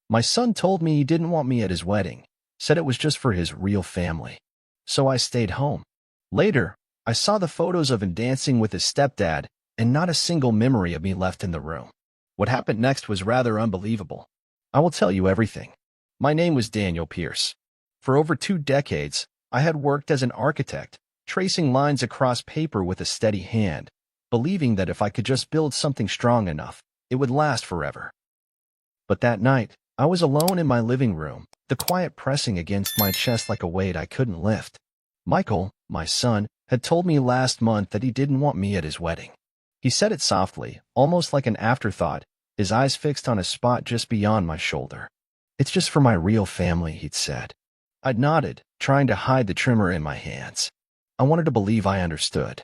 My son told me he didn't want me at his wedding, said it was just for his real family. So I stayed home. Later, I saw the photos of him dancing with his stepdad, and not a single memory of me left in the room. What happened next was rather unbelievable. I will tell you everything. My name was Daniel Pierce. For over 2 decades, I had worked as an architect, tracing lines across paper with a steady hand, believing that if I could just build something strong enough, it would last forever. But that night, I was alone in my living room, the quiet pressing against my chest like a weight I couldn't lift. Michael, my son, had told me last month that he didn't want me at his wedding. He said it softly, almost like an afterthought, his eyes fixed on a spot just beyond my shoulder. "It's just for my real family," he'd said. I'd nodded, trying to hide the tremor in my hands. I wanted to believe I understood.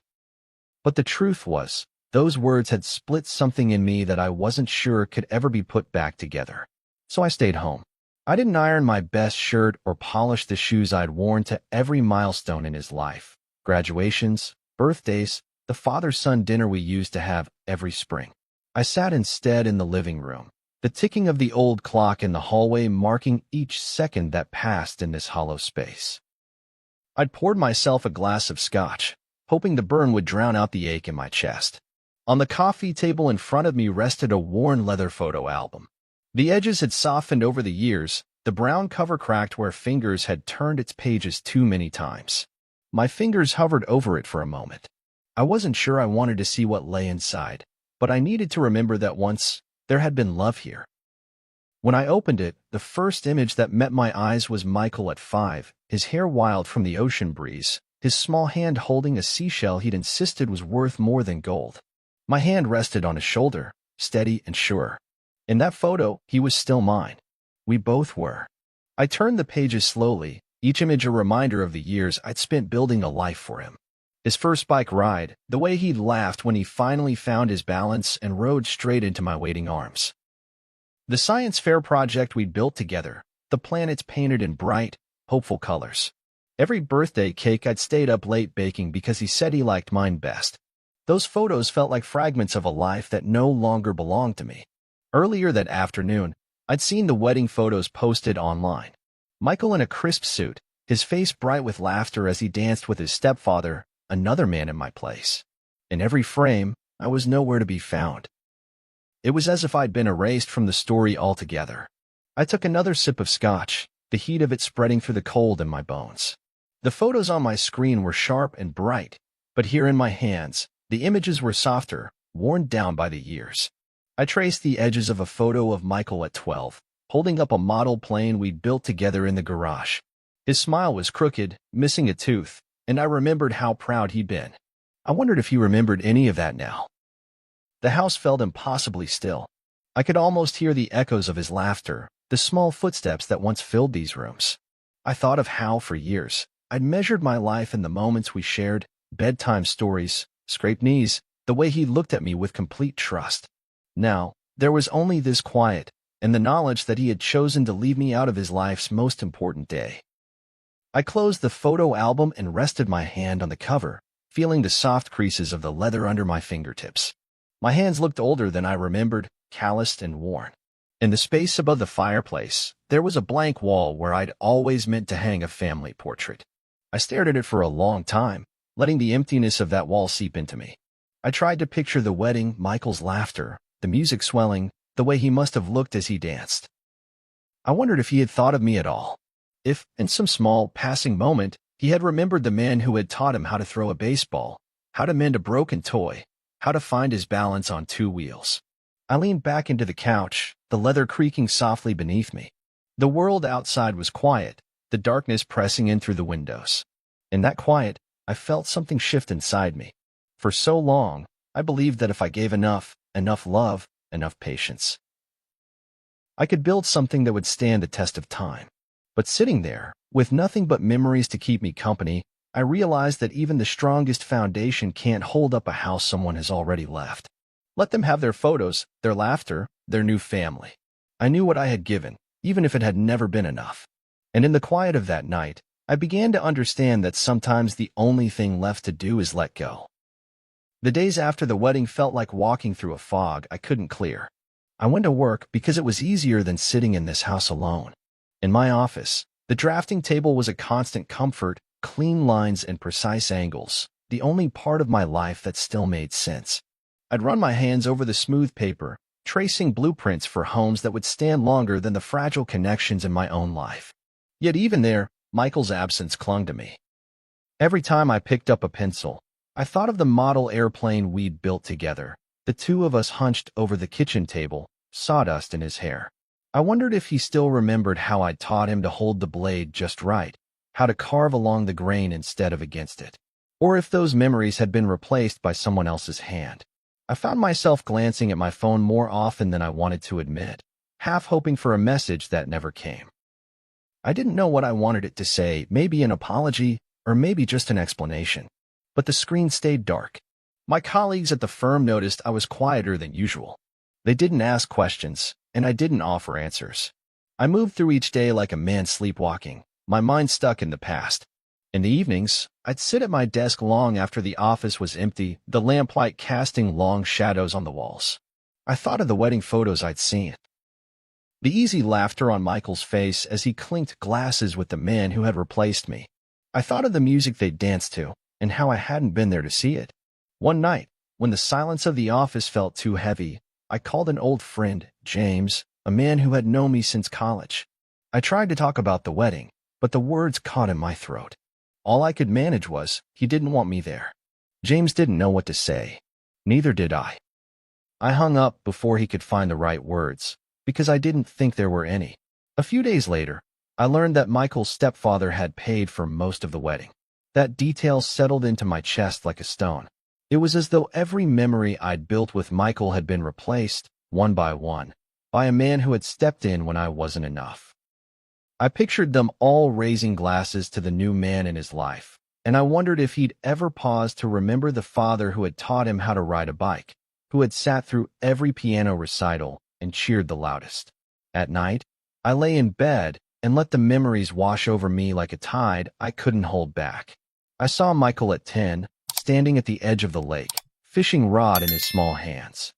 But the truth was, those words had split something in me that I wasn't sure could ever be put back together. So I stayed home. I didn't iron my best shirt or polish the shoes I'd worn to every milestone in his life. Graduations, birthdays, the father-son dinner we used to have every spring. I sat instead in the living room, the ticking of the old clock in the hallway marking each second that passed in this hollow space. I'd poured myself a glass of scotch, hoping the burn would drown out the ache in my chest. On the coffee table in front of me rested a worn leather photo album. The edges had softened over the years, the brown cover cracked where fingers had turned its pages too many times. My fingers hovered over it for a moment. I wasn't sure I wanted to see what lay inside, but I needed to remember that once there had been love here. When I opened it, the first image that met my eyes was Michael at 5, his hair wild from the ocean breeze, his small hand holding a seashell he'd insisted was worth more than gold. My hand rested on his shoulder, steady and sure. In that photo, he was still mine. We both were. I turned the pages slowly, each image a reminder of the years I'd spent building a life for him. His first bike ride, the way he'd laughed when he finally found his balance and rode straight into my waiting arms. The science fair project we'd built together, the planets painted in bright, hopeful colors. Every birthday cake I'd stayed up late baking because he said he liked mine best. Those photos felt like fragments of a life that no longer belonged to me. Earlier that afternoon, I'd seen the wedding photos posted online. Michael in a crisp suit, his face bright with laughter as he danced with his stepfather, another man in my place. In every frame, I was nowhere to be found. It was as if I'd been erased from the story altogether. I took another sip of scotch, the heat of it spreading through the cold in my bones. The photos on my screen were sharp and bright, but here in my hands, the images were softer, worn down by the years. I traced the edges of a photo of Michael at 12, holding up a model plane we'd built together in the garage. His smile was crooked, missing a tooth, and I remembered how proud he'd been. I wondered if he remembered any of that now. The house felt impossibly still. I could almost hear the echoes of his laughter, the small footsteps that once filled these rooms. I thought of how, for years, I'd measured my life in the moments we shared, bedtime stories, scraped knees, the way he looked at me with complete trust. Now, there was only this quiet, and the knowledge that he had chosen to leave me out of his life's most important day. I closed the photo album and rested my hand on the cover, feeling the soft creases of the leather under my fingertips. My hands looked older than I remembered, calloused and worn. In the space above the fireplace, there was a blank wall where I'd always meant to hang a family portrait. I stared at it for a long time, letting the emptiness of that wall seep into me. I tried to picture the wedding, Michael's laughter, the music swelling, the way he must have looked as he danced. I wondered if he had thought of me at all. If, in some small, passing moment, he had remembered the man who had taught him how to throw a baseball, how to mend a broken toy, how to find his balance on 2 wheels. I leaned back into the couch, the leather creaking softly beneath me. The world outside was quiet, the darkness pressing in through the windows. In that quiet, I felt something shift inside me. For so long, I believed that if I gave enough love, enough patience, I could build something that would stand the test of time. But sitting there, with nothing but memories to keep me company, I realized that even the strongest foundation can't hold up a house someone has already left. Let them have their photos, their laughter, their new family. I knew what I had given, even if it had never been enough. And in the quiet of that night, I began to understand that sometimes the only thing left to do is let go. The days after the wedding felt like walking through a fog I couldn't clear. I went to work because it was easier than sitting in this house alone. In my office, the drafting table was a constant comfort, clean lines and precise angles, the only part of my life that still made sense. I'd run my hands over the smooth paper, tracing blueprints for homes that would stand longer than the fragile connections in my own life. Yet even there, Michael's absence clung to me. Every time I picked up a pencil, I thought of the model airplane we'd built together, the two of us hunched over the kitchen table, sawdust in his hair. I wondered if he still remembered how I'd taught him to hold the blade just right, how to carve along the grain instead of against it, or if those memories had been replaced by someone else's hand. I found myself glancing at my phone more often than I wanted to admit, half hoping for a message that never came. I didn't know what I wanted it to say, maybe an apology, or maybe just an explanation. But the screen stayed dark. My colleagues at the firm noticed I was quieter than usual. They didn't ask questions, and I didn't offer answers. I moved through each day like a man sleepwalking, my mind stuck in the past. In the evenings, I'd sit at my desk long after the office was empty, the lamplight casting long shadows on the walls. I thought of the wedding photos I'd seen. The easy laughter on Michael's face as he clinked glasses with the man who had replaced me. I thought of the music they'd danced to, and how I hadn't been there to see it. One night, when the silence of the office felt too heavy, I called an old friend, James, a man who had known me since college. I tried to talk about the wedding, but the words caught in my throat. All I could manage was, he didn't want me there. James didn't know what to say. Neither did I. I hung up before he could find the right words, because I didn't think there were any. A few days later, I learned that Michael's stepfather had paid for most of the wedding. That detail settled into my chest like a stone. It was as though every memory I'd built with Michael had been replaced, one, by a man who had stepped in when I wasn't enough. I pictured them all raising glasses to the new man in his life, and I wondered if he'd ever pause to remember the father who had taught him how to ride a bike, who had sat through every piano recital and cheered the loudest. At night, I lay in bed and let the memories wash over me like a tide I couldn't hold back. I saw Michael at 10, standing at the edge of the lake, fishing rod in his small hands.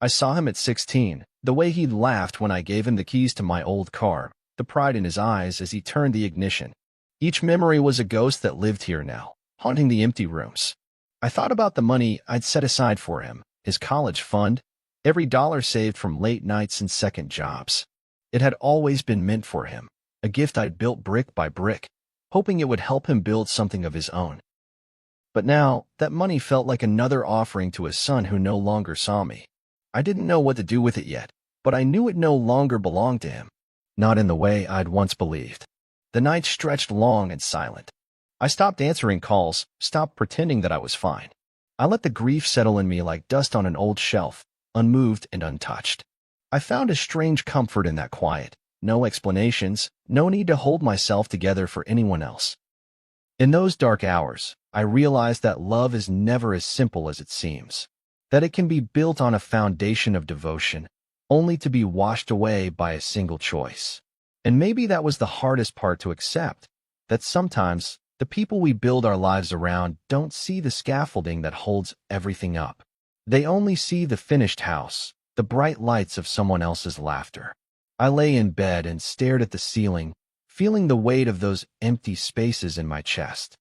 I saw him at 16, the way he'd laughed when I gave him the keys to my old car, the pride in his eyes as he turned the ignition. Each memory was a ghost that lived here now, haunting the empty rooms. I thought about the money I'd set aside for him, his college fund, every dollar saved from late nights and second jobs. It had always been meant for him, a gift I'd built brick by brick, hoping it would help him build something of his own. But now, that money felt like another offering to a son who no longer saw me. I didn't know what to do with it yet, but I knew it no longer belonged to him, not in the way I'd once believed. The night stretched long and silent. I stopped answering calls, stopped pretending that I was fine. I let the grief settle in me like dust on an old shelf, unmoved and untouched. I found a strange comfort in that quiet. No explanations, no need to hold myself together for anyone else. In those dark hours, I realized that love is never as simple as it seems, that it can be built on a foundation of devotion, only to be washed away by a single choice. And maybe that was the hardest part to accept, that sometimes the people we build our lives around don't see the scaffolding that holds everything up. They only see the finished house, the bright lights of someone else's laughter. I lay in bed and stared at the ceiling, feeling the weight of those empty spaces in my chest.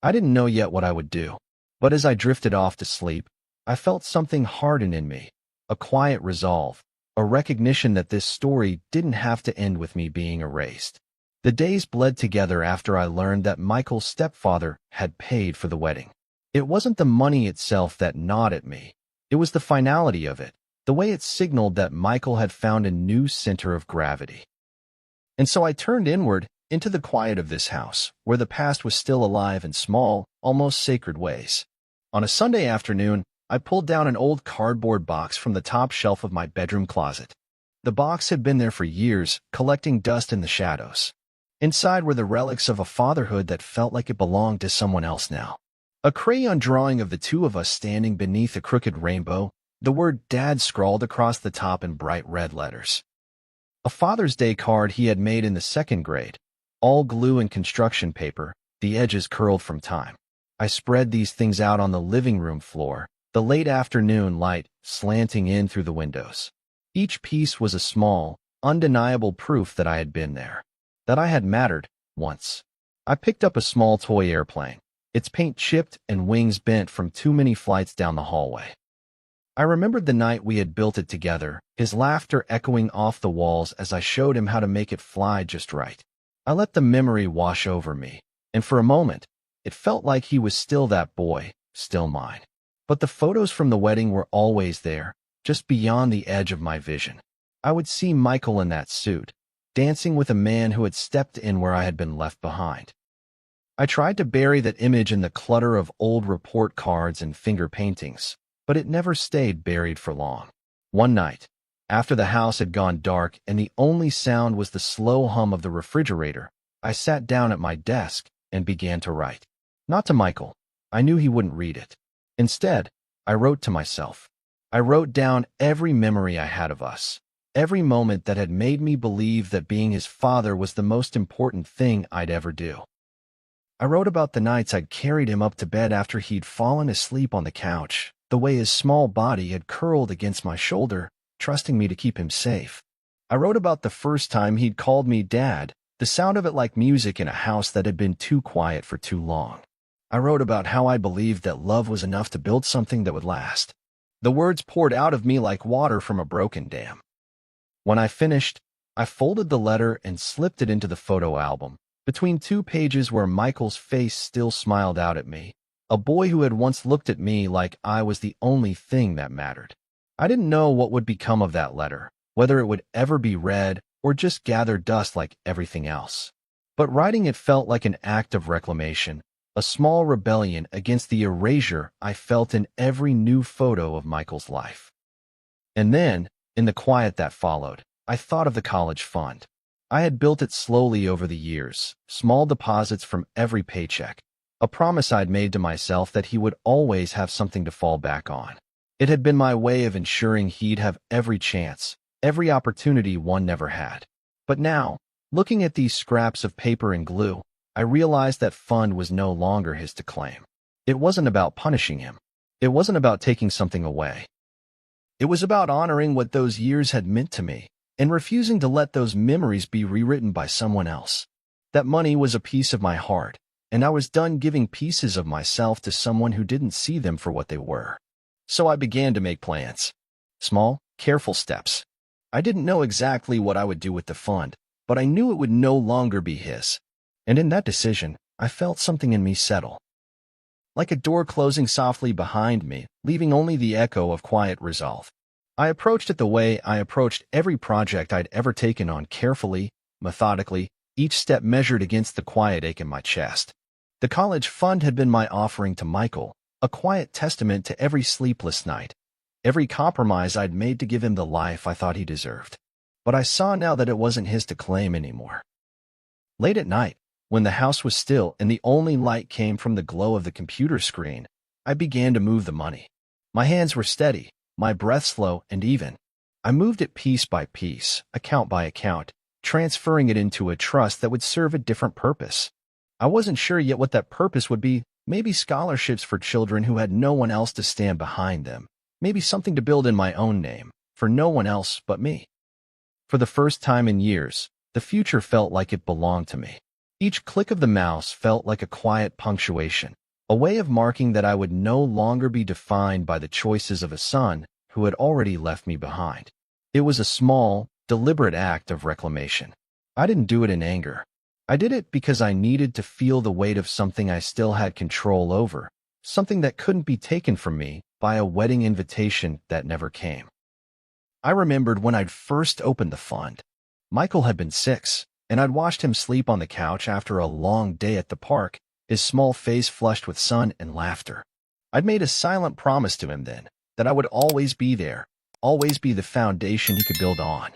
I didn't know yet what I would do, but as I drifted off to sleep, I felt something harden in me, a quiet resolve, a recognition that this story didn't have to end with me being erased. The days bled together after I learned that Michael's stepfather had paid for the wedding. It wasn't the money itself that gnawed at me. It was the finality of it, the way it signaled that Michael had found a new center of gravity. And so I turned inward, into the quiet of this house, where the past was still alive in small, almost sacred ways. On a Sunday afternoon, I pulled down an old cardboard box from the top shelf of my bedroom closet. The box had been there for years, collecting dust in the shadows. Inside were the relics of a fatherhood that felt like it belonged to someone else now. A crayon drawing of the two of us standing beneath a crooked rainbow, the word Dad scrawled across the top in bright red letters. A Father's Day card he had made in the second grade, all glue and construction paper, the edges curled from time. I spread these things out on the living room floor, the late afternoon light slanting in through the windows. Each piece was a small, undeniable proof that I had been there, that I had mattered once. I picked up a small toy airplane, its paint chipped and wings bent from too many flights down the hallway. I remembered the night we had built it together, his laughter echoing off the walls as I showed him how to make it fly just right. I let the memory wash over me, and for a moment, it felt like he was still that boy, still mine. But the photos from the wedding were always there, just beyond the edge of my vision. I would see Michael in that suit, dancing with a man who had stepped in where I had been left behind. I tried to bury that image in the clutter of old report cards and finger paintings, but it never stayed buried for long. One night, after the house had gone dark and the only sound was the slow hum of the refrigerator, I sat down at my desk and began to write. Not to Michael. I knew he wouldn't read it. Instead, I wrote to myself. I wrote down every memory I had of us, every moment that had made me believe that being his father was the most important thing I'd ever do. I wrote about the nights I'd carried him up to bed after he'd fallen asleep on the couch, the way his small body had curled against my shoulder, trusting me to keep him safe. I wrote about the first time he'd called me Dad, the sound of it like music in a house that had been too quiet for too long. I wrote about how I believed that love was enough to build something that would last. The words poured out of me like water from a broken dam. When I finished, I folded the letter and slipped it into the photo album, between two pages where Michael's face still smiled out at me, a boy who had once looked at me like I was the only thing that mattered. I didn't know what would become of that letter, whether it would ever be read or just gather dust like everything else. But writing it felt like an act of reclamation, a small rebellion against the erasure I felt in every new photo of Michael's life. And then, in the quiet that followed, I thought of the college fund. I had built it slowly over the years, small deposits from every paycheck, a promise I'd made to myself that he would always have something to fall back on. It had been my way of ensuring he'd have every chance, every opportunity one never had. But now, looking at these scraps of paper and glue, I realized that fund was no longer his to claim. It wasn't about punishing him. It wasn't about taking something away. It was about honoring what those years had meant to me and refusing to let those memories be rewritten by someone else. That money was a piece of my heart, and I was done giving pieces of myself to someone who didn't see them for what they were. So I began to make plans. Small, careful steps. I didn't know exactly what I would do with the fund, but I knew it would no longer be his. And in that decision, I felt something in me settle. Like a door closing softly behind me, leaving only the echo of quiet resolve. I approached it the way I approached every project I'd ever taken on, carefully, methodically, each step measured against the quiet ache in my chest. The college fund had been my offering to Michael, a quiet testament to every sleepless night, every compromise I'd made to give him the life I thought he deserved. But I saw now that it wasn't his to claim anymore. Late at night, when the house was still and the only light came from the glow of the computer screen, I began to move the money. My hands were steady, my breath slow and even. I moved it piece by piece, account by account, transferring it into a trust that would serve a different purpose. I wasn't sure yet what that purpose would be. Maybe scholarships for children who had no one else to stand behind them. Maybe something to build in my own name, for no one else but me. For the first time in years, the future felt like it belonged to me. Each click of the mouse felt like a quiet punctuation, a way of marking that I would no longer be defined by the choices of a son who had already left me behind. It was a small, deliberate act of reclamation. I didn't do it in anger. I did it because I needed to feel the weight of something I still had control over, something that couldn't be taken from me by a wedding invitation that never came. I remembered when I'd first opened the fund. Michael had been 6, and I'd watched him sleep on the couch after a long day at the park, his small face flushed with sun and laughter. I'd made a silent promise to him then, that I would always be there, always be the foundation he could build on.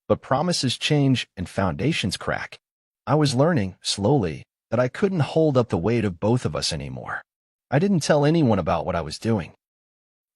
But promises change and foundations crack. I was learning, slowly, that I couldn't hold up the weight of both of us anymore. I didn't tell anyone about what I was doing.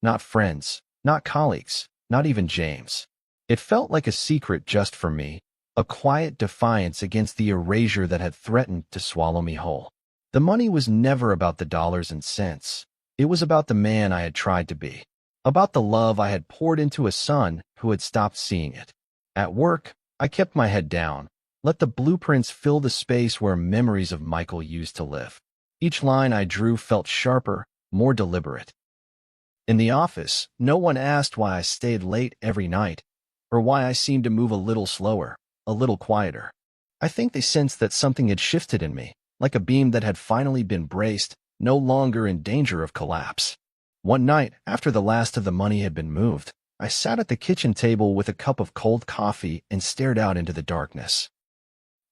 Not friends, not colleagues, not even James. It felt like a secret just for me, a quiet defiance against the erasure that had threatened to swallow me whole. The money was never about the dollars and cents. It was about the man I had tried to be, about the love I had poured into a son who had stopped seeing it. At work, I kept my head down, let the blueprints fill the space where memories of Michael used to live. Each line I drew felt sharper, more deliberate. In the office, no one asked why I stayed late every night, or why I seemed to move a little slower, a little quieter. I think they sensed that something had shifted in me, like a beam that had finally been braced, no longer in danger of collapse. One night, after the last of the money had been moved, I sat at the kitchen table with a cup of cold coffee and stared out into the darkness.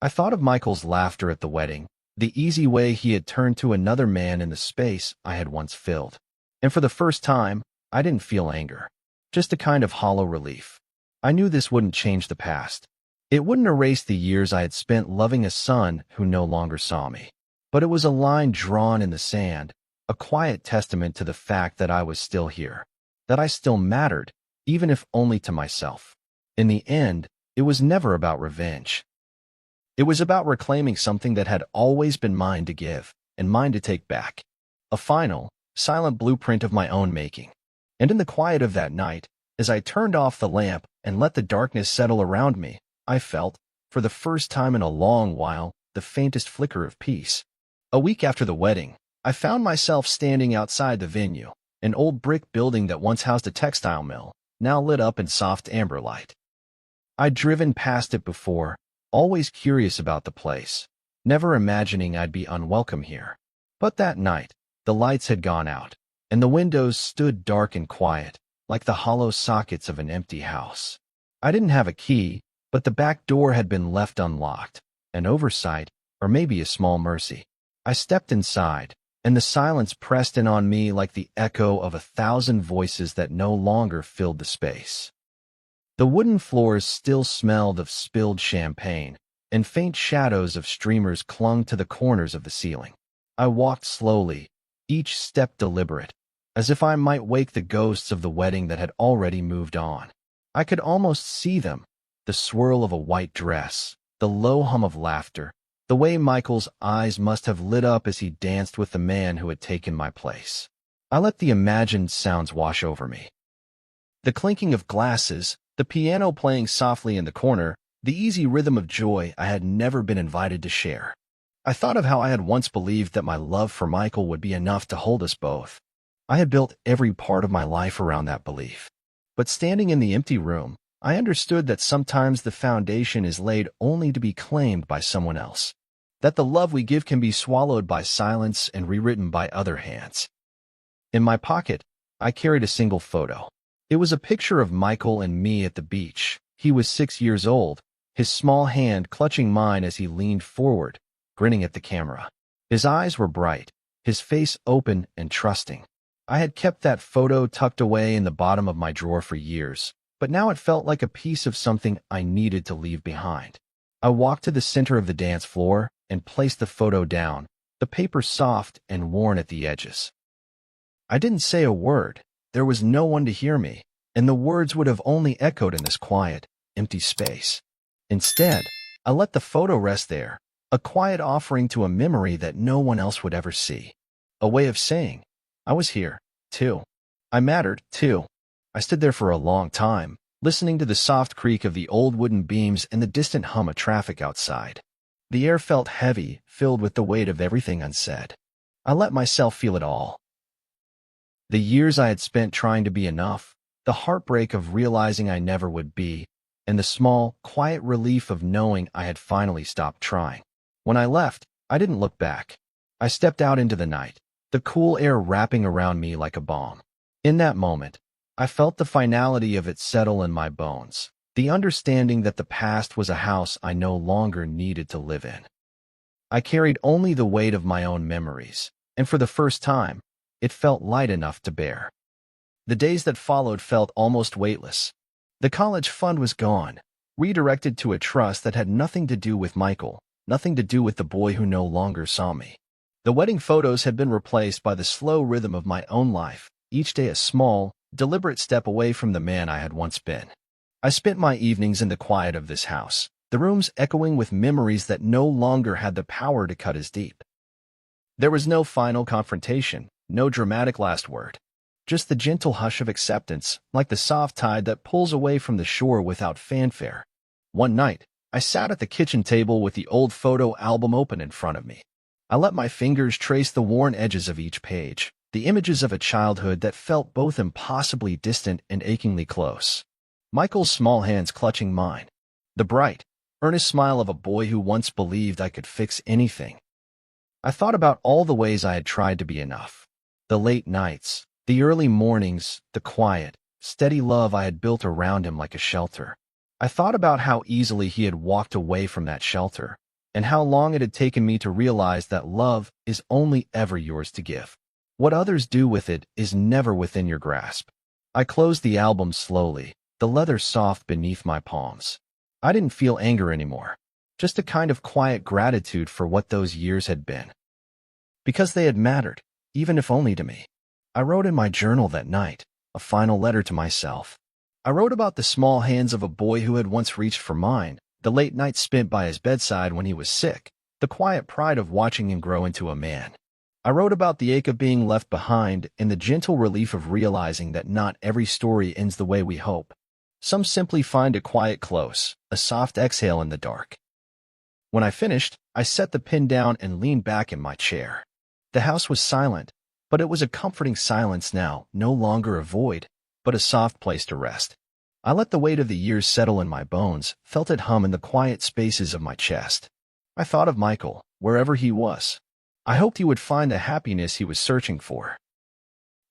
I thought of Michael's laughter at the wedding, the easy way he had turned to another man in the space I had once filled. And for the first time, I didn't feel anger, just a kind of hollow relief. I knew this wouldn't change the past. It wouldn't erase the years I had spent loving a son who no longer saw me. But it was a line drawn in the sand, a quiet testament to the fact that I was still here, that I still mattered, even if only to myself. In the end, it was never about revenge. It was about reclaiming something that had always been mine to give and mine to take back. A final, silent blueprint of my own making. And in the quiet of that night, as I turned off the lamp and let the darkness settle around me, I felt, for the first time in a long while, the faintest flicker of peace. A week after the wedding, I found myself standing outside the venue, an old brick building that once housed a textile mill, now lit up in soft amber light. I'd driven past it before, always curious about the place, never imagining I'd be unwelcome here. But that night, the lights had gone out, and the windows stood dark and quiet, like the hollow sockets of an empty house. I didn't have a key, but the back door had been left unlocked, an oversight, or maybe a small mercy. I stepped inside, and the silence pressed in on me like the echo of 1,000 voices that no longer filled the space. The wooden floors still smelled of spilled champagne, and faint shadows of streamers clung to the corners of the ceiling. I walked slowly, each step deliberate, as if I might wake the ghosts of the wedding that had already moved on. I could almost see them, the swirl of a white dress, the low hum of laughter, the way Michael's eyes must have lit up as he danced with the man who had taken my place. I let the imagined sounds wash over me. The clinking of glasses, the piano playing softly in the corner, the easy rhythm of joy I had never been invited to share. I thought of how I had once believed that my love for Michael would be enough to hold us both. I had built every part of my life around that belief. But standing in the empty room, I understood that sometimes the foundation is laid only to be claimed by someone else. That the love we give can be swallowed by silence and rewritten by other hands. In my pocket, I carried a single photo. It was a picture of Michael and me at the beach. He was 6 years old, his small hand clutching mine as he leaned forward, grinning at the camera. His eyes were bright, his face open and trusting. I had kept that photo tucked away in the bottom of my drawer for years, but now it felt like a piece of something I needed to leave behind. I walked to the center of the dance floor and placed the photo down, the paper soft and worn at the edges. I didn't say a word. There was no one to hear me, and the words would have only echoed in this quiet, empty space. Instead, I let the photo rest there, a quiet offering to a memory that no one else would ever see. A way of saying, I was here, too. I mattered, too. I stood there for a long time, listening to the soft creak of the old wooden beams and the distant hum of traffic outside. The air felt heavy, filled with the weight of everything unsaid. I let myself feel it all. The years I had spent trying to be enough, the heartbreak of realizing I never would be, and the small, quiet relief of knowing I had finally stopped trying. When I left, I didn't look back. I stepped out into the night, the cool air wrapping around me like a balm. In that moment, I felt the finality of it settle in my bones, the understanding that the past was a house I no longer needed to live in. I carried only the weight of my own memories, and for the first time, it felt light enough to bear. The days that followed felt almost weightless. The college fund was gone, redirected to a trust that had nothing to do with Michael, nothing to do with the boy who no longer saw me. The wedding photos had been replaced by the slow rhythm of my own life, each day a small, deliberate step away from the man I had once been. I spent my evenings in the quiet of this house, the rooms echoing with memories that no longer had the power to cut as deep. There was no final confrontation, no dramatic last word. just the gentle hush of acceptance, like the soft tide that pulls away from the shore without fanfare. One night, I sat at the kitchen table with the old photo album open in front of me. I let my fingers trace the worn edges of each page, the images of a childhood that felt both impossibly distant and achingly close. Michael's small hands clutching mine. The bright, earnest smile of a boy who once believed I could fix anything. I thought about all the ways I had tried to be enough. The late nights, the early mornings, the quiet, steady love I had built around him like a shelter. I thought about how easily he had walked away from that shelter, and how long it had taken me to realize that love is only ever yours to give. What others do with it is never within your grasp. I closed the album slowly, the leather soft beneath my palms. I didn't feel anger anymore, just a kind of quiet gratitude for what those years had been. Because they had mattered, even if only to me. I wrote in my journal that night, a final letter to myself. I wrote about the small hands of a boy who had once reached for mine, the late nights spent by his bedside when he was sick, the quiet pride of watching him grow into a man. I wrote about the ache of being left behind and the gentle relief of realizing that not every story ends the way we hope. Some simply find a quiet close, a soft exhale in the dark. When I finished, I set the pen down and leaned back in my chair. The house was silent, but it was a comforting silence now, no longer a void, but a soft place to rest. I let the weight of the years settle in my bones, felt it hum in the quiet spaces of my chest. I thought of Michael, wherever he was. I hoped he would find the happiness he was searching for.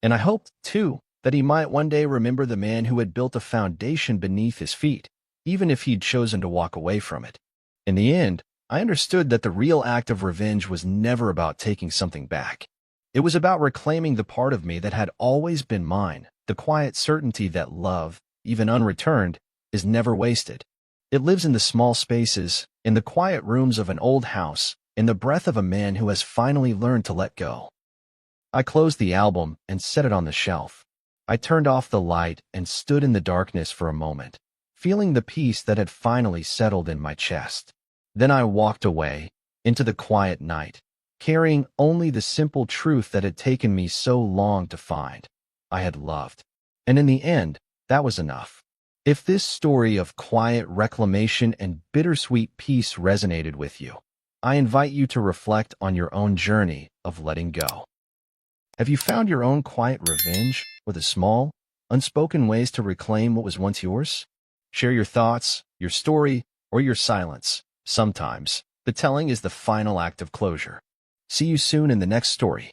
And I hoped, too, that he might one day remember the man who had built a foundation beneath his feet, even if he'd chosen to walk away from it. In the end, I understood that the real act of revenge was never about taking something back. It was about reclaiming the part of me that had always been mine, the quiet certainty that love, even unreturned, is never wasted. It lives in the small spaces, in the quiet rooms of an old house, in the breath of a man who has finally learned to let go. I closed the album and set it on the shelf. I turned off the light and stood in the darkness for a moment, feeling the peace that had finally settled in my chest. Then I walked away, into the quiet night, carrying only the simple truth that had taken me so long to find. I had loved. And in the end, that was enough. If this story of quiet reclamation and bittersweet peace resonated with you, I invite you to reflect on your own journey of letting go. Have you found your own quiet revenge, or the small, unspoken ways to reclaim what was once yours? Share your thoughts, your story, or your silence. Sometimes, the telling is the final act of closure. See you soon in the next story.